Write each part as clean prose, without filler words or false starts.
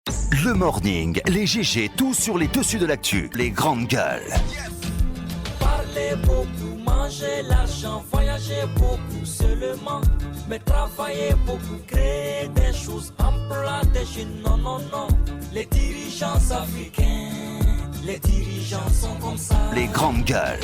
Le morning, les GG, tout sur les dessus de l'actu, les grandes gueules. Parler beaucoup, manger l'argent, voyager beaucoup seulement, mais travailler beaucoup, créer des choses, emploi des jeunes, non, non, non. Les dirigeants africains, les dirigeants sont comme ça. Les grandes gueules.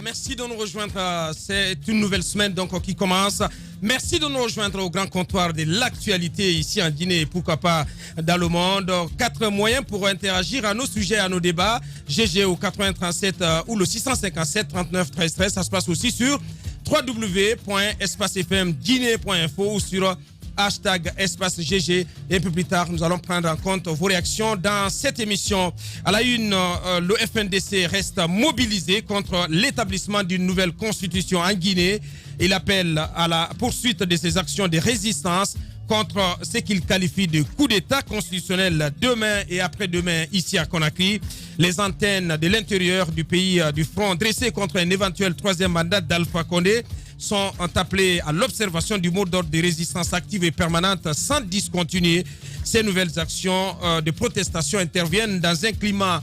Merci de nous rejoindre. C'est une nouvelle semaine donc qui commence. Merci de nous rejoindre au grand comptoir de l'actualité ici en Guinée et pourquoi pas dans le monde. 4 moyens pour interagir à nos sujets, à nos débats. GG au 8037 ou le 657 39 13 13. Ça se passe aussi sur www.espacefmguinée.info ou sur hashtag espace GG. Et puis plus tard, nous allons prendre en compte vos réactions dans cette émission. À la une, le FNDC reste mobilisé contre l'établissement d'une nouvelle constitution en Guinée. Il appelle à la poursuite de ses actions de résistance contre ce qu'il qualifie de coup d'État constitutionnel demain et après-demain ici à Conakry. Les antennes de l'intérieur du pays du front dressées contre un éventuel troisième mandat d'Alpha Condé sont appelées à l'observation du mot d'ordre de résistance active et permanente sans discontinuer. Ces nouvelles actions de protestation interviennent dans un climat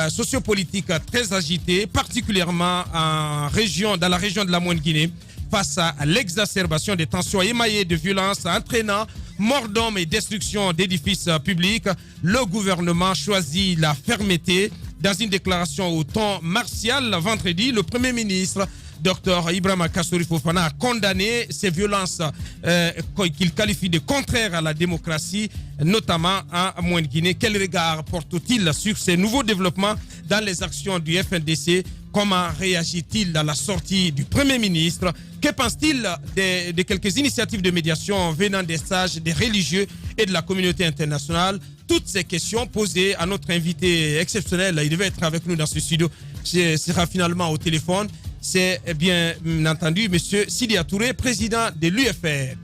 sociopolitique très agité, particulièrement dans la région de la Moyenne-Guinée, face à l'exacerbation des tensions émaillées de violences entraînant mort d'hommes et destruction d'édifices publics. Le gouvernement choisit la fermeté. Dans une déclaration au ton martial vendredi, le Premier ministre Dr Ibrahima Kassory Fofana a condamné ces violences qu'il qualifie de contraires à la démocratie, notamment en Moyenne-Guinée. Quel regard porte-t-il sur ces nouveaux développements dans les actions du FNDC? Comment réagit-il à la sortie du Premier ministre? Que pense-t-il de quelques initiatives de médiation venant des sages, des religieux et de la communauté internationale? Toutes ces questions posées à notre invité exceptionnel, il devait être avec nous dans ce studio, sera finalement au téléphone. C'est bien entendu M. Sidia Touré, président de l'UFR.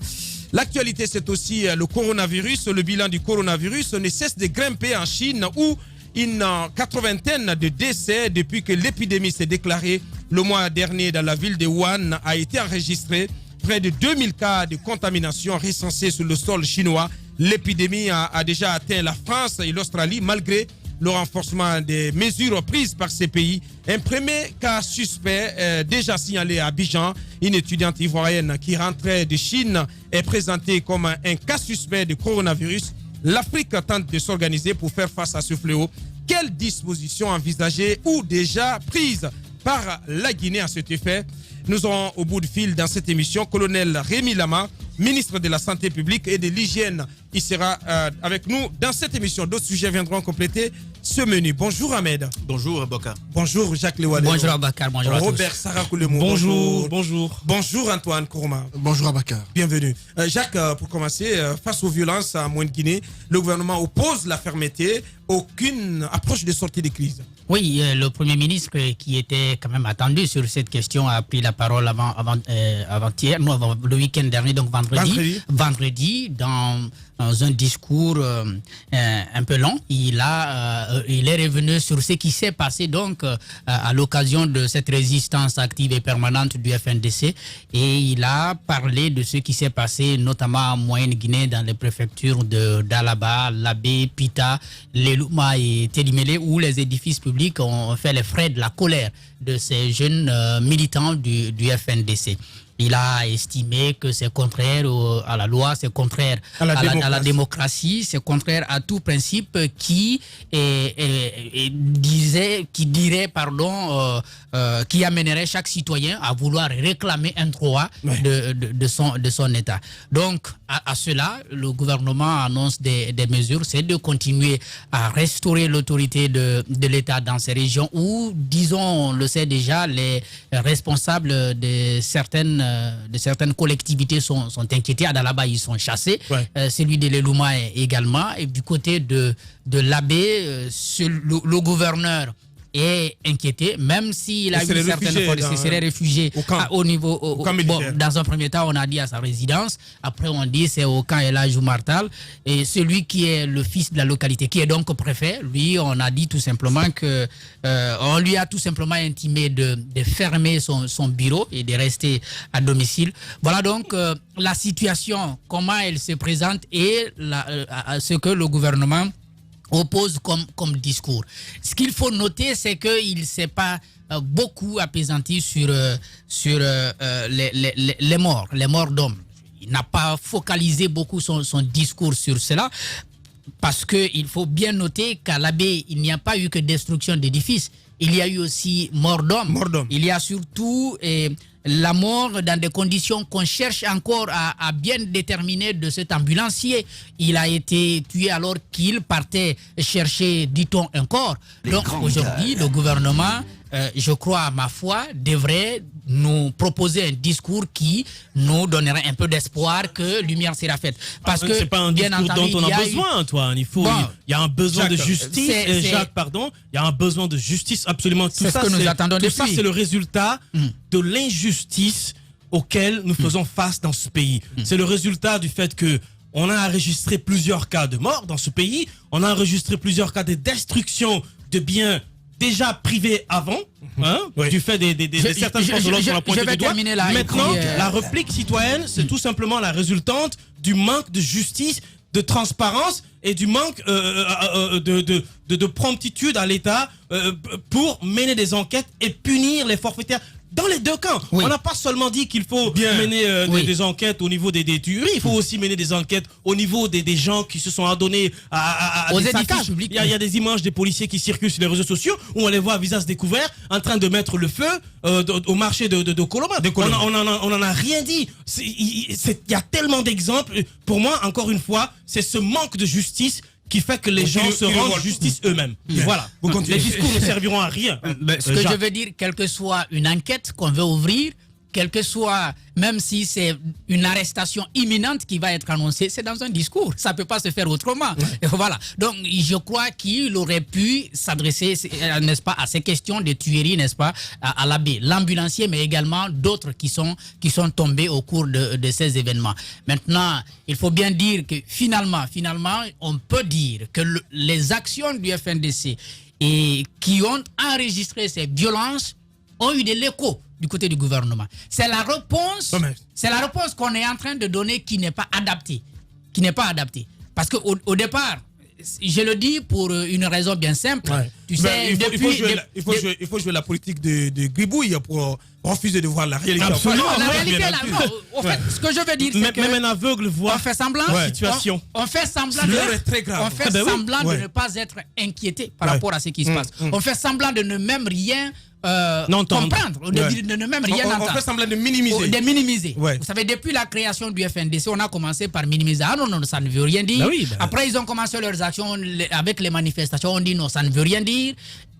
L'actualité, c'est aussi le coronavirus. Le bilan du coronavirus ne cesse de grimper en Chine où une 80aine de décès depuis que l'épidémie s'est déclarée le mois dernier dans la ville de Wuhan a été enregistrée. Près de 2000 cas de contamination recensés sur le sol chinois. L'épidémie a déjà atteint la France et l'Australie malgré le renforcement des mesures prises par ces pays. Un premier cas suspect déjà signalé à Abidjan. Une étudiante ivoirienne qui rentrait de Chine est présentée comme un cas suspect de coronavirus. L'Afrique tente de s'organiser pour faire face à ce fléau. Quelles dispositions envisagées ou déjà prises par la Guinée à cet effet? Nous aurons au bout de fil dans cette émission colonel Rémi Lama, ministre de la Santé publique et de l'Hygiène. Il sera avec nous dans cette émission. D'autres sujets viendront compléter ce menu. Bonjour Ahmed. Bonjour Abakar. Bonjour Jacques Lewadé. Bonjour Abakar, bonjour à tous. Robert Sarakoulemo. Bonjour. Bonjour. Bonjour Antoine Kourouma. Bonjour Abakar. Bienvenue. Jacques, pour commencer, face aux violences en Moyenne-Guinée, le gouvernement oppose la fermeté, aucune approche de sortie de crise. Oui, le Premier ministre qui était quand même attendu sur cette question a pris la parole avant-hier, le week-end dernier, donc vendredi dans un discours un peu long. Il est revenu sur ce qui s'est passé donc à l'occasion de cette résistance active et permanente du FNDC et il a parlé de ce qui s'est passé notamment en Moyenne-Guinée dans les préfectures de Dalaba, Labé, Pita, Lelouma et Télimélé où les édifices publics ont fait les frais de la colère de ces jeunes militants du FNDC. Il a estimé que c'est contraire à la loi, c'est contraire à la démocratie, c'est contraire à tout principe qui amènerait chaque citoyen à vouloir réclamer un droit de son État. Donc, à cela, le gouvernement annonce des mesures, c'est de continuer à restaurer l'autorité de l'État dans ces régions où, disons, on le sait déjà, les responsables de certaines collectivités sont inquiétés. À Dalaba, ils sont chassés. Celui de l'Elouma également. Et du côté de l'Abbé, le gouverneur est inquiété, même s'il a eu certaines fois de serait réfugié au niveau dans un premier temps, on a dit à sa résidence. Après, on dit c'est au camp El Hadj Oumar Tall. Et celui qui est le fils de la localité, qui est donc préfet, lui, on a dit tout simplement que on lui a tout simplement intimé de fermer son bureau et de rester à domicile. Voilà donc la situation, comment elle se présente et ce que le gouvernement oppose comme discours. Ce qu'il faut noter, c'est qu'il ne s'est pas beaucoup apaisanti sur les morts d'hommes. Il n'a pas focalisé beaucoup son discours sur cela, parce qu'il faut bien noter qu'à l'Abbé, il n'y a pas eu que destruction d'édifices, il y a eu aussi mort d'hommes. Il y a surtout la mort dans des conditions qu'on cherche encore à bien déterminer de cet ambulancier. Il a été tué alors qu'il partait chercher, dit-on, un corps. Donc aujourd'hui, le gouvernement, je crois à ma foi, devrait nous proposer un discours qui nous donnerait un peu d'espoir que lumière sera faite. Parce que c'est pas un discours dont on a besoin, Antoine. Il y a un besoin de justice. Jacques, pardon. Il y a un besoin de justice absolument. Tout ça, nous attendons tout ça, c'est le résultat de l'injustice auquel nous faisons face dans ce pays. C'est le résultat du fait que on a enregistré plusieurs cas de mort dans ce pays. On a enregistré plusieurs cas de destruction de biens déjà privés avant, du fait de certaines forces de l'ordre qu'on a pointé du doigt. Maintenant, la réplique citoyenne, c'est tout simplement la résultante du manque de justice, de transparence et du manque de promptitude à l'État pour mener des enquêtes et punir les forfaitaires. Dans les deux camps, on n'a pas seulement dit qu'il faut mener des enquêtes au niveau des tueries, il faut aussi mener des enquêtes au niveau des gens qui se sont adonnés à des saccages. Il y a des images des policiers qui circulent sur les réseaux sociaux où on les voit à visage découvert en train de mettre le feu au marché de Colomba. On n'en a rien dit. Il y a tellement d'exemples. Pour moi, encore une fois, c'est ce manque de justice qui fait que les gens se rendent justice eux-mêmes. Voilà. Les discours ne serviront à rien. Ce que je veux dire, quelle que soit une enquête qu'on veut ouvrir, quel que soit, même si c'est une arrestation imminente qui va être annoncée, c'est dans un discours. Ça ne peut pas se faire autrement. Voilà. Donc, je crois qu'il aurait pu s'adresser, n'est-ce pas, à ces questions de tuerie, n'est-ce pas, à l'abbé, l'ambulancier, mais également d'autres qui sont tombés au cours de ces événements. Maintenant, il faut bien dire que finalement, on peut dire que les actions du FNDC et qui ont enregistré ces violences ont eu de l'écho du côté du gouvernement. C'est la réponse qu'on est en train de donner qui n'est pas adaptée. Parce qu'au départ, je le dis pour une raison bien simple. Tu sais, il faut jouer la politique de Gribouille pour refuser de voir la réalité. Absolument. La réalité, en fait, ce que je veux dire, c'est que même un aveugle voit la situation. On fait semblant de ne pas être inquiété par rapport à ce qui se passe. On fait semblant de ne même rien comprendre, de ne même rien entendre. On fait semblant de minimiser. Vous savez, depuis la création du FNDC, on a commencé par minimiser. Ah non, ça ne veut rien dire. Après, ils ont commencé leurs actions avec les manifestations. On dit non, ça ne veut rien dire.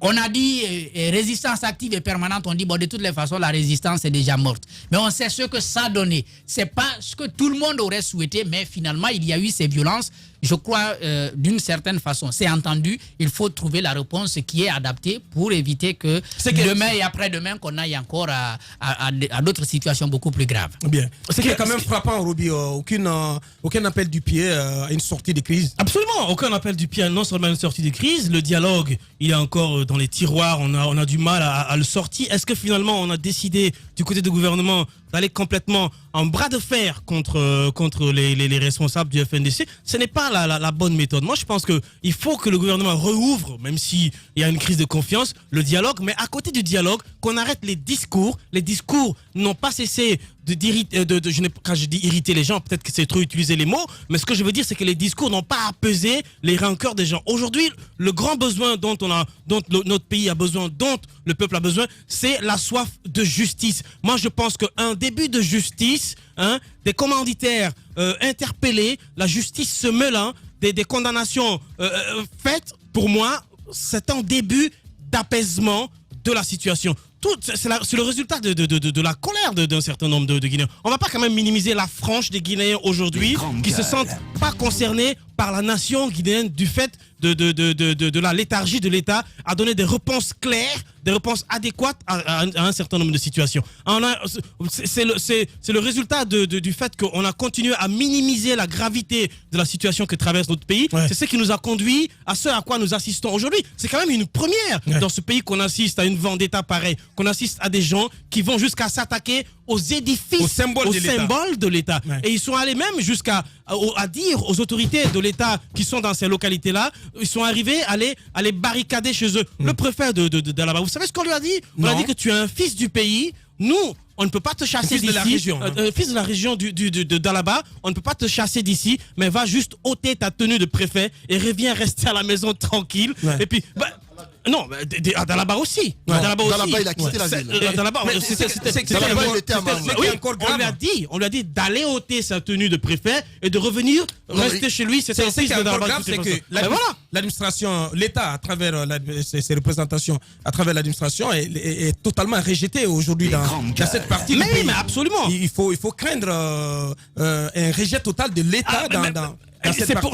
On a dit résistance active et permanente. On dit bon, de toutes les façons, la résistance est déjà morte. Mais on sait ce que ça a donné. C'est pas ce que tout le monde aurait souhaité, mais finalement, il y a eu ces violences. Je crois, d'une certaine façon, c'est entendu. Il faut trouver la réponse qui est adaptée pour éviter que demain et après-demain, qu'on aille encore à d'autres situations beaucoup plus graves. Bien. C'est quand même frappant, Roby. Aucun appel du pied à une sortie de crise. Absolument, aucun appel du pied, non seulement à une sortie de crise. Le dialogue, il est encore dans les tiroirs. On a du mal à le sortir. Est-ce que finalement, on a décidé du côté du gouvernement d'aller complètement en bras de fer contre les responsables du FNDC? Ce n'est pas la bonne méthode. Moi, je pense qu'il faut que le gouvernement rouvre, même s'il y a une crise de confiance, le dialogue. Mais à côté du dialogue, qu'on arrête les discours. Les discours n'ont pas cessé quand je dis irriter les gens, peut-être que c'est trop utiliser les mots, mais ce que je veux dire, c'est que les discours n'ont pas apaisé les rancœurs des gens. Aujourd'hui, le grand besoin dont notre pays a besoin, dont le peuple a besoin, c'est la soif de justice. Moi, je pense qu'un début de justice, des commanditaires interpellés, la justice se mêlant, des condamnations faites, pour moi, c'est un début d'apaisement de la situation. C'est le résultat de la colère d'un certain nombre de Guinéens. On ne va pas quand même minimiser la frange des Guinéens aujourd'hui qui se sentent pas concernés par la nation guinéenne du fait de la léthargie de l'État à donner des réponses claires, des réponses adéquates à un certain nombre de situations. C'est le résultat du fait qu'on a continué à minimiser la gravité de la situation que traverse notre pays. Ouais. C'est ce qui nous a conduit à ce à quoi nous assistons aujourd'hui. C'est quand même une première dans ce pays qu'on assiste à une vendetta pareille, qu'on assiste à des gens qui vont jusqu'à s'attaquer aux édifices, aux symboles de l'État. Ouais. Et ils sont allés même jusqu'à dire aux autorités de l'État qui sont dans ces localités-là, ils sont arrivés à les barricader chez eux. Le préfet d'Alaba, vous savez ce qu'on lui a dit? On a dit que tu es un fils du pays. Nous, on ne peut pas te chasser d'ici. Fils de la région d'Alaba, on ne peut pas te chasser d'ici, mais va juste ôter ta tenue de préfet et reviens rester à la maison tranquille. Ouais. Et puis... non, à Dalaba aussi. Dalaba, il a quitté la ville. Dalaba, on lui a dit d'aller ôter sa tenue de préfet et de revenir rester chez lui. C'est ce qui est encore grave, c'est que l'administration, l'État, à travers ses représentations, à travers l'administration, est totalement rejeté aujourd'hui dans cette partie. Mais absolument. Il faut craindre un rejet total de l'État dans...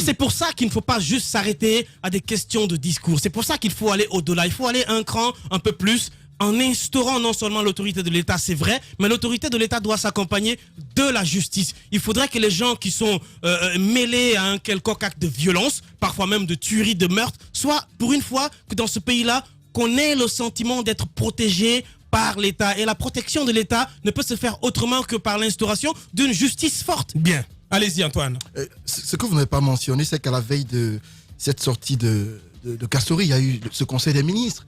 C'est pour ça qu'il ne faut pas juste s'arrêter à des questions de discours. C'est pour ça qu'il faut aller au-delà. Il faut aller un cran un peu plus en instaurant non seulement l'autorité de l'État, c'est vrai, mais l'autorité de l'État doit s'accompagner de la justice. Il faudrait que les gens qui sont mêlés à un quelconque acte de violence, parfois même de tuerie, de meurtre, soient pour une fois que dans ce pays-là, qu'on ait le sentiment d'être protégé par l'État. Et la protection de l'État ne peut se faire autrement que par l'instauration d'une justice forte. Bien. Allez-y, Antoine. Ce que vous n'avez pas mentionné, c'est qu'à la veille de cette sortie de Kassory, il y a eu ce Conseil des ministres,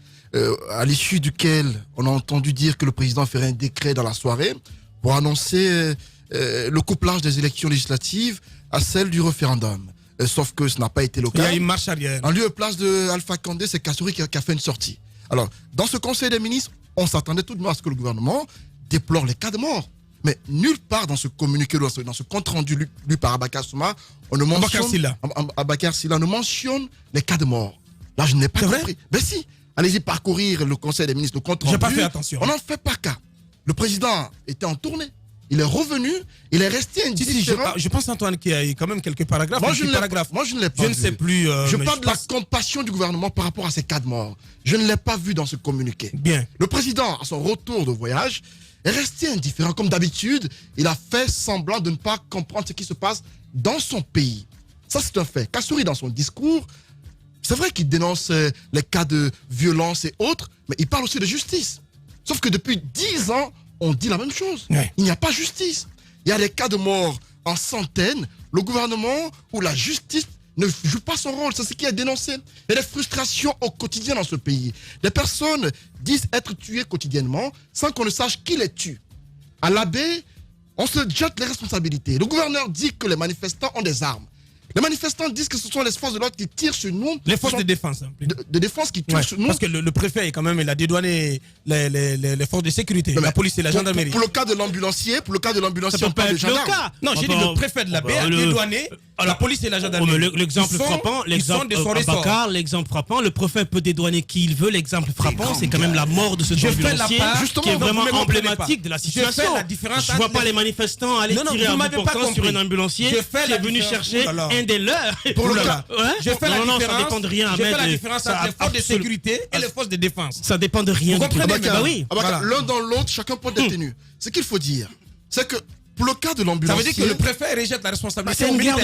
à l'issue duquel on a entendu dire que le président ferait un décret dans la soirée pour annoncer le couplage des élections législatives à celle du référendum. Sauf que ce n'a pas été le cas. Il y a une marche arrière. En lieu et place de Alpha Condé, c'est Kassory qui a fait une sortie. Alors, dans ce Conseil des ministres, on s'attendait tout de même à ce que le gouvernement déplore les cas de mort. Mais nulle part dans ce communiqué, dans ce compte-rendu lu par Abakar Souma, on ne mentionne les cas de mort. Là, je n'ai pas compris. Mais si, allez-y parcourir le Conseil des ministres, le compte-rendu. J'ai pas fait attention. On n'en fait pas cas. Le président était en tournée. Il est revenu, il est resté indifférent. Je pense, Antoine, qu'il y a quand même quelques paragraphes. Moi, je ne l'ai pas vu. Je ne sais plus. Je parle de la compassion du gouvernement par rapport à ces cas de mort. Je ne l'ai pas vu dans ce communiqué. Bien. Le président, à son retour de voyage, est resté indifférent. Comme d'habitude, il a fait semblant de ne pas comprendre ce qui se passe dans son pays. Ça, c'est un fait. Kassory, dans son discours, c'est vrai qu'il dénonce les cas de violence et autres, mais il parle aussi de justice. Sauf que depuis 10 ans, on dit la même chose. Ouais. Il n'y a pas justice. Il y a des cas de mort en centaines. Le gouvernement ou la justice ne joue pas son rôle. C'est ce qui est dénoncé. Il y a des frustrations au quotidien dans ce pays. Des personnes disent être tuées quotidiennement sans qu'on ne sache qui les tue. À l'abbé, on se jette les responsabilités. Le gouverneur dit que les manifestants ont des armes. Les manifestants disent que ce sont les forces de l'ordre qui tirent sur nous. Les forces de défense. De défense qui tirent sur nous. Parce que le préfet, quand même, il a dédouané les forces de sécurité, la police et la gendarmerie. Pour le cas de l'ambulancier, on parle de gendarme. Non, j'ai dit le préfet de la baie a dédouané la police et la gendarmerie. L'exemple frappant, le préfet peut dédouaner qui il veut. L'exemple frappant, c'est quand même la mort de ce ambulancier qui est vraiment emblématique de la situation. Je ne vois pas les manifestants aller tirer un bout portant sur un ambulancier qui est venu chercher un des leurs. Je fais la différence. Ça dépend de rien. Je fais la différence entre les forces de sécurité et les forces de défense. Ça dépend de rien. L'un dans l'autre, chacun porte des tenues. Ce qu'il faut dire, c'est que pour le cas de l'ambulancier... Ça veut dire que le préfet rejette la responsabilité. C'est une guerre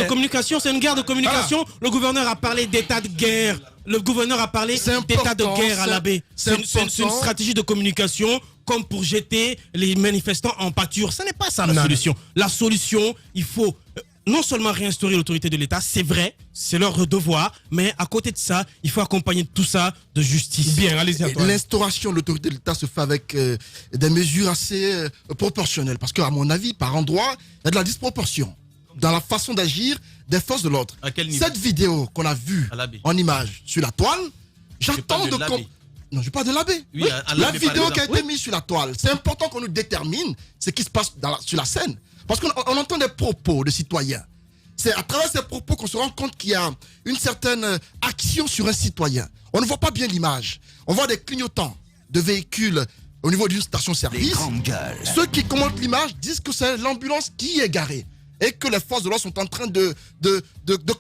de communication. Le gouverneur a parlé d'état de guerre. Le gouverneur a parlé d'état de guerre à l'abbé. C'est une stratégie de communication comme pour jeter les manifestants en pâture. Ce n'est pas ça la solution. La solution, il faut... non seulement réinstaurer l'autorité de l'État, c'est vrai, c'est leur devoir, mais à côté de ça, il faut accompagner tout ça de justice. Bien, allez-y Antoine. L'instauration de l'autorité de l'État se fait avec des mesures assez proportionnelles. Parce qu'à mon avis, par endroit, il y a de la disproportion dans la façon d'agir des forces de l'ordre. Cette vidéo qu'on a vue en image sur la toile, j'attends de... Non, je parle de l'abbé. Oui, la vidéo qui a été mise sur la toile, c'est important qu'on nous détermine ce qui se passe sur la scène. Parce qu'on entend des propos de citoyens. C'est à travers ces propos qu'on se rend compte qu'il y a une certaine action sur un citoyen. On ne voit pas bien l'image. On voit des clignotants de véhicules au niveau d'une station-service. Ceux qui commentent l'image disent que c'est l'ambulance qui est garée. et que les forces de l'ordre sont en train de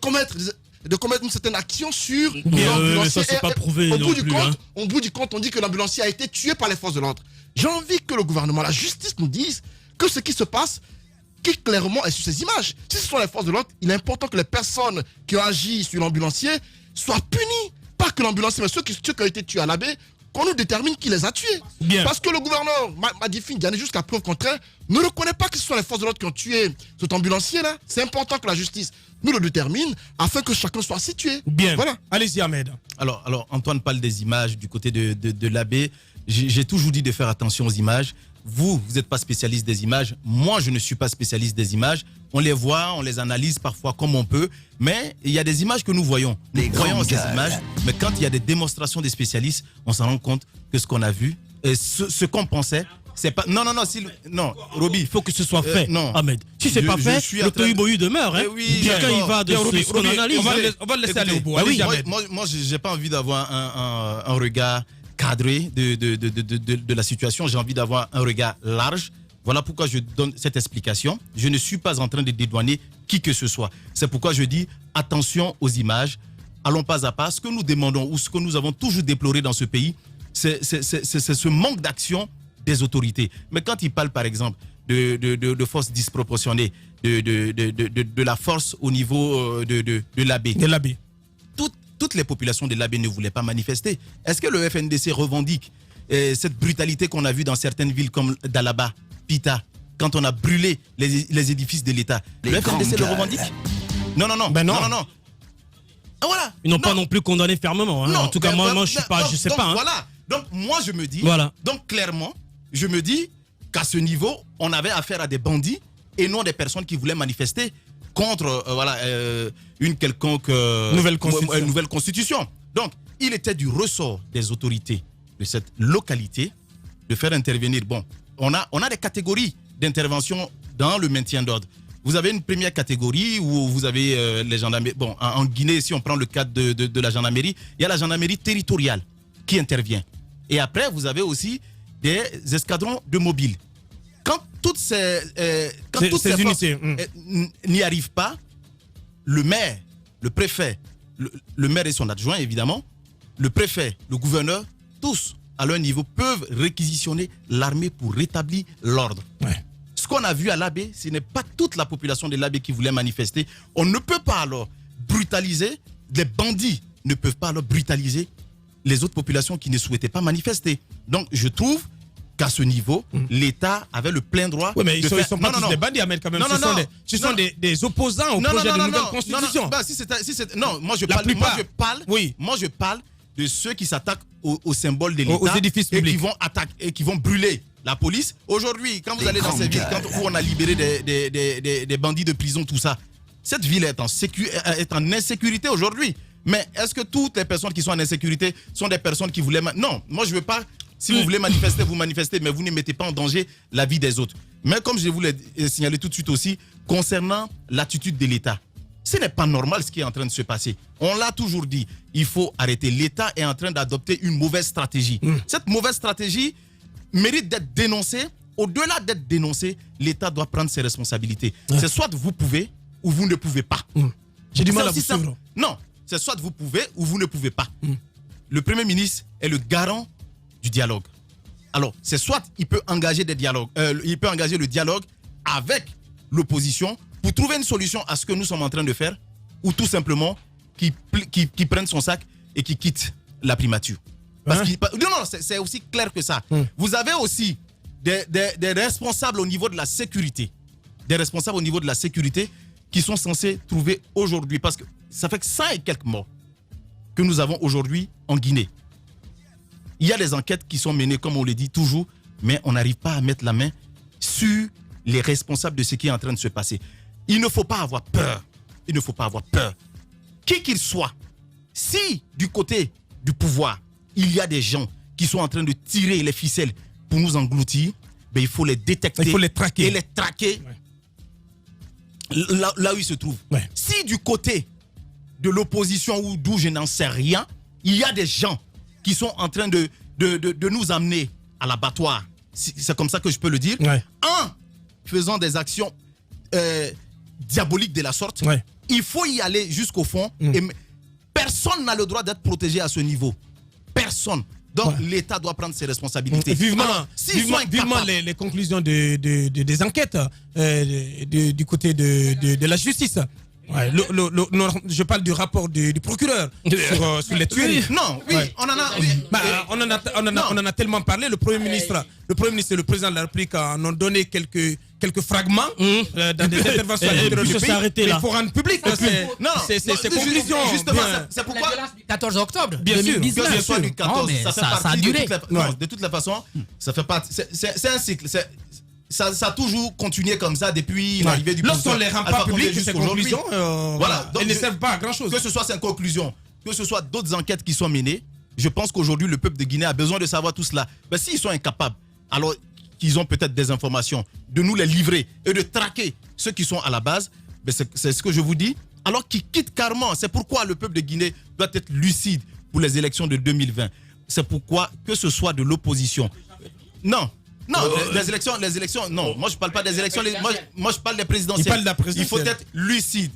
commettre une certaine action sur l'ambulancier. Ça, c'est pas prouvé au non plus. Au bout du compte, on dit que l'ambulancier a été tué par les forces de l'ordre. J'ai envie que le gouvernement, la justice nous dise que ce qui se passe, qui clairement est sur ces images. Si ce sont les forces de l'ordre, il est important que les personnes qui ont agi sur l'ambulancier soient punies. Pas que l'ambulancier, mais ceux qui ont été tués à l'abbé, qu'on nous détermine qui les a tués. Bien. Parce que le gouverneur Madifi Ndiané, jusqu'à preuve contraire, ne reconnaît pas que ce sont les forces de l'ordre qui ont tué cet ambulancier-là. C'est important que la justice nous le détermine afin que chacun soit situé. Bien. Voilà. Allez-y, Ahmed. Alors, Antoine parle des images du côté de l'abbé. J'ai toujours dit de faire attention aux images. Vous n'êtes pas spécialiste des images. Moi, je ne suis pas spécialiste des images. On les voit, on les analyse parfois comme on peut. Mais il y a des images que nous voyons. Nous voyons ces images. Mais quand il y a des démonstrations des spécialistes, on s'en rend compte que ce qu'on a vu, et ce qu'on pensait, c'est pas... Non, Roby. Il faut que ce soit fait, non. Ahmed. Si c'est pas fait, le tohu-bohu demeure. Hein. Oui, chacun y va de ce qu'on analyse. On va le laisser aller au bout. Moi, j'ai pas envie d'avoir un regard cadré de la situation. J'ai envie d'avoir un regard large. Voilà pourquoi je donne cette explication. Je ne suis pas en train de dédouaner qui que ce soit. C'est pourquoi je dis attention aux images. Allons pas à pas. Ce que nous demandons ou ce que nous avons toujours déploré dans ce pays, c'est ce manque d'action des autorités. Mais quand ils parlent, par exemple, de force disproportionnée, de la force au niveau de l'abbé. Toutes les populations de l'abbé ne voulaient pas manifester. Est-ce que le FNDC revendique cette brutalité qu'on a vue dans certaines villes comme Dalaba, Pita, quand on a brûlé les édifices de l'État? Le FNDC le revendique? Non. Ah, voilà. Ils n'ont pas non plus condamné fermement. Hein. Non, en tout cas, moi je sais pas. Hein. Voilà. Donc moi je me dis, donc clairement, je me dis qu'à ce niveau, on avait affaire à des bandits et non des personnes qui voulaient manifester contre une quelconque nouvelle constitution. Donc, il était du ressort des autorités de cette localité de faire intervenir. Bon, on a des catégories d'intervention dans le maintien d'ordre. Vous avez une première catégorie où vous avez les gendarmeries. Bon, en Guinée, si on prend le cadre de la gendarmerie, il y a la gendarmerie territoriale qui intervient. Et après, vous avez aussi des escadrons de mobiles. Quand toutes ces forces n'y arrivent pas, le maire, le préfet, le maire et son adjoint évidemment, le préfet, le gouverneur, tous à leur niveau peuvent réquisitionner l'armée pour rétablir l'ordre. Ouais. Ce qu'on a vu à l'Abbé, ce n'est pas toute la population de l'Abbé qui voulait manifester. On ne peut pas alors brutaliser, les bandits ne peuvent pas alors brutaliser les autres populations qui ne souhaitaient pas manifester. Donc je trouve qu'à ce niveau, l'État avait le plein droit. Oui, mais ils sont pas tous des bandits, Ahmed, quand même. Ce sont des opposants au projet de nouvelle constitution. Moi je parle de ceux qui s'attaquent au symbole de l'État, aux édifices publics, et qui vont brûler la police. Aujourd'hui, quand vous allez dans ces villes, où on a libéré des bandits de prison, tout ça, cette ville est en insécurité aujourd'hui. Mais est-ce que toutes les personnes qui sont en insécurité sont des personnes qui voulaient... Non, moi je veux pas... Si vous voulez manifester, vous manifestez, mais vous ne mettez pas en danger la vie des autres. Mais comme je vous l'ai signalé tout de suite aussi, concernant l'attitude de l'État, ce n'est pas normal ce qui est en train de se passer. On l'a toujours dit, il faut arrêter. L'État est en train d'adopter une mauvaise stratégie. Cette mauvaise stratégie mérite d'être dénoncée. Au-delà d'être dénoncée, l'État doit prendre ses responsabilités. C'est soit vous pouvez ou vous ne pouvez pas. J'ai du mal à vous suivre. Non, c'est soit vous pouvez ou vous ne pouvez pas. Le Premier ministre est le garant du dialogue. Alors, c'est soit il peut engager des dialogues, il peut engager le dialogue avec l'opposition pour trouver une solution à ce que nous sommes en train de faire, ou tout simplement qu'il prenne son sac et qu'il quitte la primature. Parce c'est aussi clair que ça. Vous avez aussi des responsables au niveau de la sécurité, qui sont censés trouver aujourd'hui, parce que ça fait que 100 et quelques morts que nous avons aujourd'hui en Guinée. Il y a des enquêtes qui sont menées, comme on le dit toujours, mais on n'arrive pas à mettre la main sur les responsables de ce qui est en train de se passer. Il ne faut pas avoir peur. Qui qu'il soit, si du côté du pouvoir, il y a des gens qui sont en train de tirer les ficelles pour nous engloutir, ben il faut les détecter. Il faut les traquer. Et les traquer là où ils se trouvent. Ouais. Si du côté de l'opposition ou d'où je n'en sais rien, il y a des gens qui sont en train de nous amener à l'abattoir, c'est comme ça que je peux le dire, en faisant des actions diabolique de la sorte, il faut y aller jusqu'au fond. Et personne n'a le droit d'être protégé à ce niveau. Personne. Donc l'État doit prendre ses responsabilités. Vivement, alors, vivement les conclusions des enquêtes du côté de la justice. Ouais, je parle du rapport du procureur sur les tueries. Non, oui, on en a. Oui. On en a tellement parlé. Le Premier ministre et le président de la République en ont donné quelques fragments dans des interventions à l'intérieur du pays. Mais il faut rendre public ces conclusions. Justement, c'est pourquoi. Du 14 octobre Bien sûr, 2019. que ce soit du 14, ça a duré. De toutes les façons, ça fait partie. C'est un cycle. Ça a toujours continué comme ça depuis l'arrivée du président. Lorsqu'on les rend pas publiques, ces conclusions, voilà. Donc, elles ne servent pas à grand chose. Que ce soit ces conclusions, que ce soit d'autres enquêtes qui sont menées, je pense qu'aujourd'hui le peuple de Guinée a besoin de savoir tout cela. Mais s'ils sont incapables, alors qu'ils ont peut-être des informations, de nous les livrer et de traquer ceux qui sont à la base, c'est ce que je vous dis. Alors qu'ils quittent carrément. C'est pourquoi le peuple de Guinée doit être lucide pour les élections de 2020. C'est pourquoi que ce soit de l'opposition. Non, les élections, non. Moi, je parle pas des élections. Moi, je parle des présidentielles. Il faut être lucide.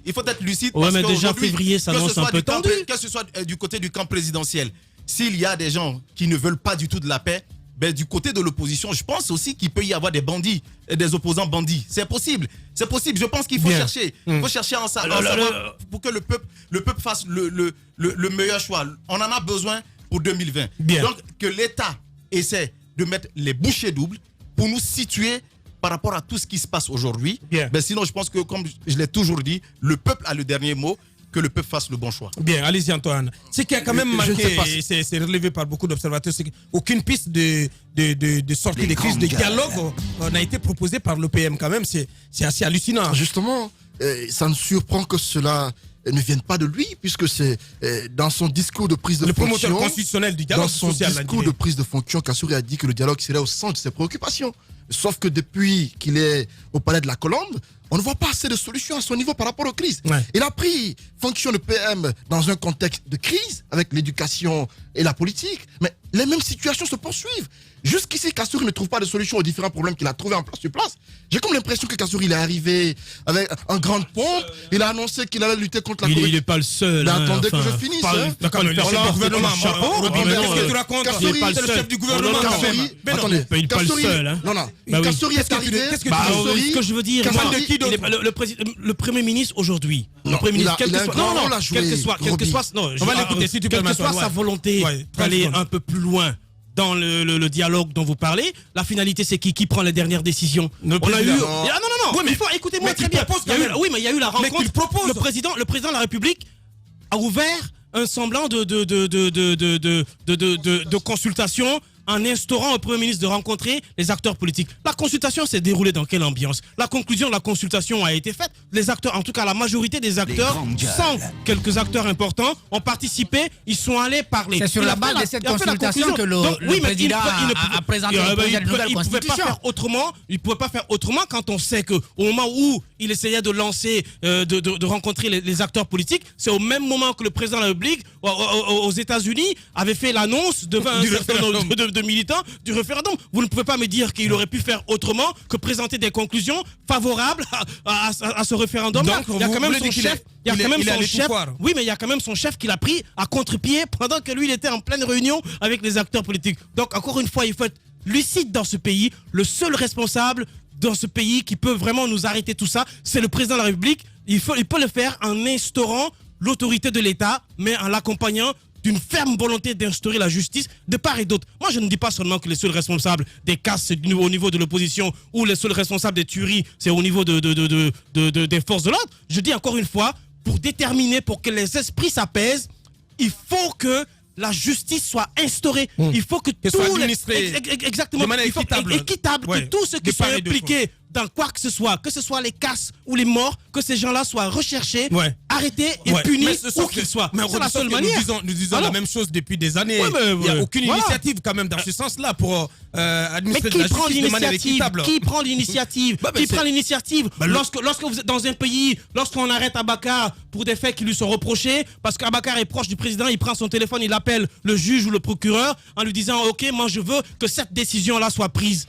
Ouais, mais déjà février, ça annonce un peu tendu. Que ce soit du côté du camp présidentiel, s'il y a des gens qui ne veulent pas du tout de la paix, du côté de l'opposition, je pense aussi qu'il peut y avoir des bandits, des opposants bandits. C'est possible. Je pense qu'il faut chercher. Il faut chercher en savoir pour que le peuple fasse le meilleur choix. On en a besoin pour 2020. Donc, que l'État essaie de mettre les bouchées doubles pour nous situer par rapport à tout ce qui se passe aujourd'hui. Sinon, je pense que, comme je l'ai toujours dit, le peuple a le dernier mot, que le peuple fasse le bon choix. Bien, allez-y Antoine. Ce qui a quand même manqué, c'est relevé par beaucoup d'observateurs, c'est qu'aucune piste de sortie des crises, de dialogue n'a été proposée par l'OPM quand même. C'est assez hallucinant. Justement, ça ne surprend que cela ne vienne pas de lui, puisque c'est dans son discours de prise de fonction. Le promoteur constitutionnel du dialogue social. Dans son discours de prise de fonction, Kassouri a dit que le dialogue serait au centre de ses préoccupations. Sauf que depuis qu'il est au palais de la Colombe, on ne voit pas assez de solutions à son niveau par rapport aux crises. Il a pris fonction de PM dans un contexte de crise avec l'éducation et la politique, mais les mêmes situations se poursuivent. Jusqu'ici, Kassouri ne trouve pas de solution aux différents problèmes qu'il a trouvés en place sur place. J'ai comme l'impression que Kassouri il est arrivé avec un grande pompe. Il a annoncé qu'il allait lutter contre la corruption. Il n'est pas le seul. Mais attendez que je finisse. D'accord, mais le chef du gouvernement, qu'est-ce que tu racontes? Kassouri, c'est le chef du gouvernement. Attendez, il n'est pas le seul. Non. Kassouri est arrivé. Qu'est-ce que je veux dire, le Premier ministre aujourd'hui, le Premier ministre, quelle que soit sa volonté d'aller un peu plus loin dans le dialogue dont vous parlez, la finalité c'est qui prend les dernières décisions. Non. Oui, mais il faut écoutez-moi très bien. Oui, mais il y a eu la rencontre. Le président de la République a ouvert un semblant de consultation en instaurant au Premier ministre de rencontrer les acteurs politiques. La consultation s'est déroulée dans quelle ambiance? La conclusion de la consultation a été faite. Les acteurs, en tout cas la majorité des acteurs, sans quelques acteurs importants, ont participé, ils sont allés parler. C'est sur la base de cette consultation que le président a présenté le projet de nouvelle constitution. Il ne pouvait pas faire autrement quand on sait qu'au moment où il essayait de lancer, de rencontrer les acteurs politiques, c'est au même moment que le président de la République aux États-Unis avait fait l'annonce devant un certain nombre de militants du référendum. Vous ne pouvez pas me dire qu'il aurait pu faire autrement que présenter des conclusions favorables à ce référendum. Donc, il y a quand même son chef. Oui, mais il y a quand même son chef qui l'a pris à contre-pied pendant que lui il était en pleine réunion avec les acteurs politiques. Donc encore une fois, il faut être lucide dans ce pays. Le seul responsable dans ce pays qui peut vraiment nous arrêter tout ça, c'est le président de la République. Il peut le faire en instaurant l'autorité de l'État, mais en l'accompagnant d'une ferme volonté d'instaurer la justice de part et d'autre. Moi, je ne dis pas seulement que les seuls responsables des casses, c'est au niveau de l'opposition, ou les seuls responsables des tueries, c'est au niveau des forces de l'ordre. Je dis encore une fois, pour que les esprits s'apaisent, il faut que la justice soit instaurée. Il faut que tout soit administré exactement, de manière équitable. Que tous ceux qui sont impliqués dans quoi que ce soit les casses ou les morts, que ces gens-là soient recherchés, arrêtés et punis où qu'ils soient. Mais c'est la seule manière. Nous disons la même chose depuis des années. Il n'y a aucune initiative quand même dans ce sens-là pour administrer la justice de manière équitable. Qui prend l'initiative? Lorsque vous êtes dans un pays, lorsqu'on arrête Abakar pour des faits qui lui sont reprochés, parce qu'Abakar est proche du président, il prend son téléphone, il appelle le juge ou le procureur en lui disant « Ok, moi je veux que cette décision-là soit prise ».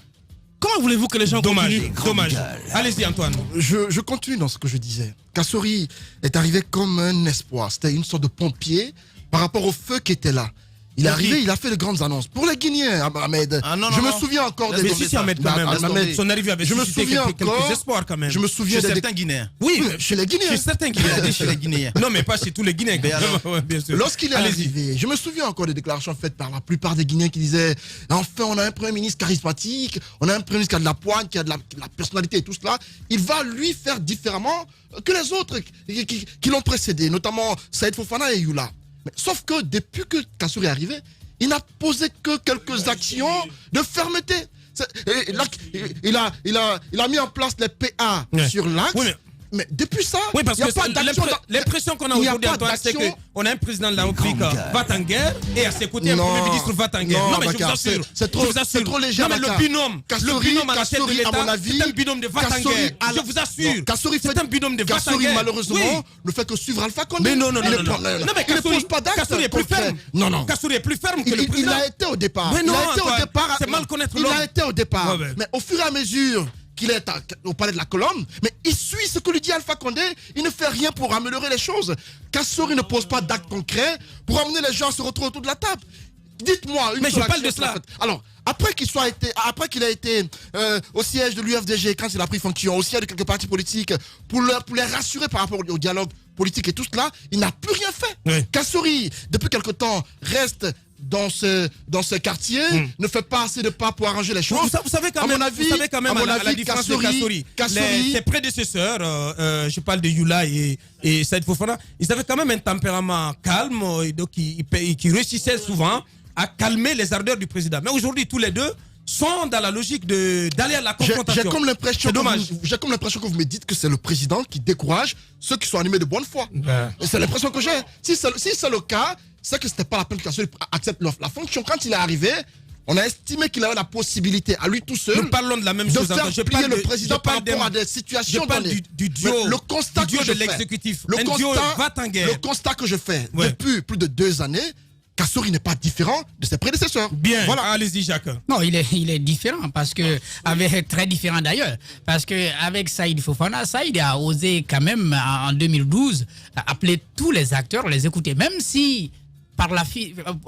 Comment voulez-vous que les gens continuent? Dommage. Allez-y, Antoine. Je continue dans ce que je disais. Kassori est arrivé comme un espoir. C'était une sorte de pompier par rapport au feu qui était là. Il est arrivé, il a fait de grandes annonces. Pour les Guinéens, Ahmed, je me souviens encore des... Mais si, Ahmed, quand même. Son arrivée avait suscité quelques espoirs, quand même. Je me souviens chez certains Guinéens. Oui, chez les Guinéens. Chez certains Guinéens. Chez les Guinéens. Non, mais pas chez tous les Guinéens. Bien sûr. Lorsqu'il est arrivé, je me souviens encore des déclarations faites par la plupart des Guinéens qui disaient « Enfin, on a un Premier ministre charismatique, on a un Premier ministre qui a de la poigne, qui a de la personnalité et tout cela. Il va, lui, faire différemment que les autres qui l'ont précédé, notamment Saïd Fofana et Youla. » Sauf que depuis que Kassori est arrivé, il n'a posé que quelques actions de fermeté. Il a mis en place les PA sur l'axe. Oui, mais depuis ça, oui, parce que l'impression qu'on a aujourd'hui, Antoine, c'est qu'on a un président de la République va en guerre et à ses côtés un Premier ministre va en guerre. Non, mais je vous assure. C'est trop léger. Non, mais le binôme à la tête de l'État, c'est un binôme de va en guerre. Je vous assure. C'est un binôme de va en guerre. Malheureusement, ne fait que suivre Alpha Condé. Mais non, mais Kassori est plus ferme. Non. Kassori est plus ferme que le président. Il a été au départ. Mais non, c'est mal connaître l'homme. Il a été au départ. Mais au fur et à mesure qu'il est au palais de la Colombe, mais il suit ce que lui dit Alpha Condé, il ne fait rien pour améliorer les choses. Kassori ne pose pas d'actes concrets pour amener les gens à se retrouver autour de la table. Dites-moi une mais je parle de cela. Alors, après qu'il a été au siège de l'UFDG, quand il a pris fonction, au siège de quelques partis politiques, pour les rassurer par rapport au dialogue politique et tout cela, il n'a plus rien fait. Oui. Kassori, depuis quelque temps, reste dans ce quartier, ne fait pas assez de pas pour arranger les choses. Vous savez quand même, à la différence de Kassori, ses prédécesseurs, je parle de Youla et Saïd Fofana, ils avaient quand même un tempérament calme, et donc qui réussissaient souvent à calmer les ardeurs du président. Mais aujourd'hui, tous les deux sont dans la logique d'aller à la confrontation. J'ai comme l'impression que vous me dites que c'est le président qui décourage ceux qui sont animés de bonne foi. C'est l'impression que j'ai. Si c'est le cas, c'est que c'était pas la peine que Kassori accepte la fonction. Quand il est arrivé, on a estimé qu'il avait la possibilité à lui tout seul. Nous parlons de la même chose. De faire plier le président par rapport à des situations. Je parle du duo de l'exécutif. Le constat que je fais depuis plus de 2 années, Kassori n'est pas différent de ses prédécesseurs. Bien, voilà. Allez-y Jacques. Non, il est différent parce que très différent d'ailleurs, parce que avec Saïd Fofana, Saïd a osé quand même en 2012 appeler tous les acteurs, les écouter, même si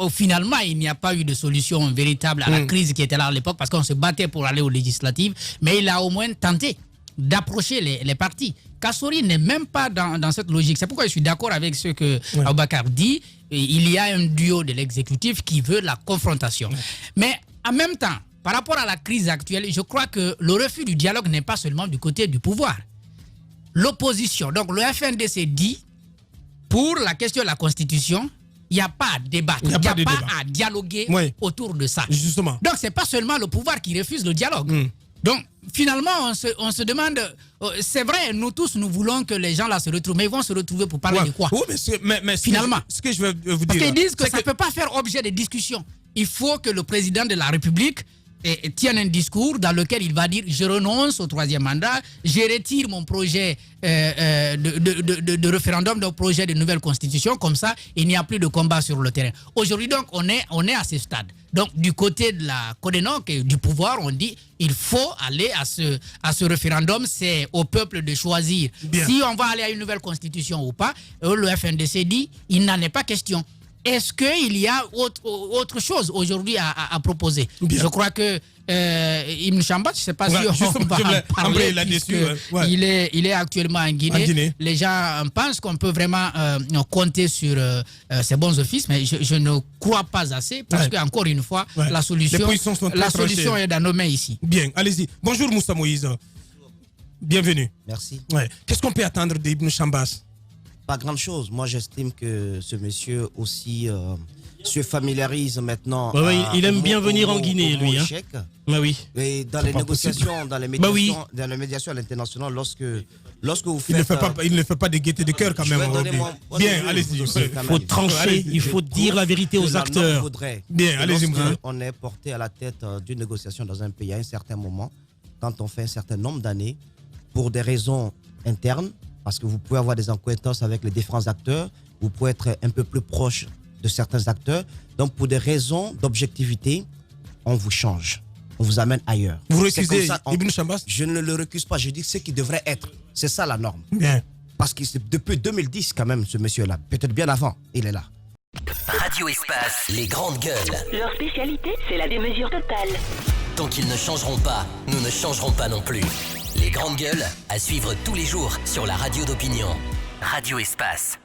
finalement il n'y a pas eu de solution véritable à la crise qui était là à l'époque, parce qu'on se battait pour aller aux législatives, mais il a au moins tenté d'approcher les partis. Kassori n'est même pas dans cette logique. C'est pourquoi je suis d'accord avec ce que Aboubakar dit. Il y a un duo de l'exécutif qui veut la confrontation. Mais en même temps, par rapport à la crise actuelle, je crois que le refus du dialogue n'est pas seulement du côté du pouvoir. L'opposition, donc le FNDC dit, pour la question de la Constitution, il n'y a pas à débattre, il n'y a pas à dialoguer autour de ça. Justement. Donc ce n'est pas seulement le pouvoir qui refuse le dialogue. Donc, finalement, on se demande, c'est vrai, nous tous, nous voulons que les gens là se retrouvent, mais ils vont se retrouver pour parler de quoi? Oui, mais finalement, ce que je veux vous dire... Parce qu'ils disent que ça ne peut pas faire objet de discussion. Il faut que le président de la République tienne un discours dans lequel il va dire « Je renonce au 3e mandat, je retire mon projet de référendum, de projet de nouvelle constitution, comme ça, il n'y a plus de combat sur le terrain. » Aujourd'hui, donc, on est à ce stade. Donc, du côté de la Codenok et du pouvoir, on dit il faut aller à ce référendum, c'est au peuple de choisir. Bien. Si on va aller à une nouvelle constitution ou pas, le FNDC dit il n'en est pas question. Est-ce qu'il y a autre chose aujourd'hui à proposer? Bien. Je crois que Ibn Chambat, je ne sais pas si on va en parler, il est actuellement en Guinée. Les gens pensent qu'on peut vraiment compter sur ses bons offices, mais je ne crois pas assez, parce qu'encore une fois, la solution est dans nos mains ici. Bien, allez-y. Bonjour Moussa Moïse. Bienvenue. Merci. Qu'est-ce qu'on peut attendre d'Ibn Chambat? Pas grand chose. Moi, j'estime que ce monsieur aussi se familiarise maintenant. Il aime bien venir en Guinée, lui. Et dans les négociations, dans les médiations à l'international, lorsque vous faites... Il ne fait pas de gaieté de cœur quand même. Bien, allez-y. Il faut trancher, il faut dire la vérité aux acteurs. Bien, allez-y. On est porté à la tête d'une négociation dans un pays à un certain moment, quand on fait un certain nombre d'années, pour des raisons internes, parce que vous pouvez avoir des accointances avec les différents acteurs, vous pouvez être un peu plus proche de certains acteurs. Donc, pour des raisons d'objectivité, on vous change. on vous amène ailleurs. Vous C'est recusez comme ça, Ibn Chambas? Je ne le recuse pas, je dis ce qui devrait être. C'est ça la norme. Bien. Parce que depuis 2010 quand même, ce monsieur-là, peut-être bien avant, il est là. Radio Espace, les grandes gueules. Leur spécialité, c'est la démesure totale. Tant qu'ils ne changeront pas, nous ne changerons pas non plus. Les grandes gueules, à suivre tous les jours sur la radio d'opinion. Radio Espace.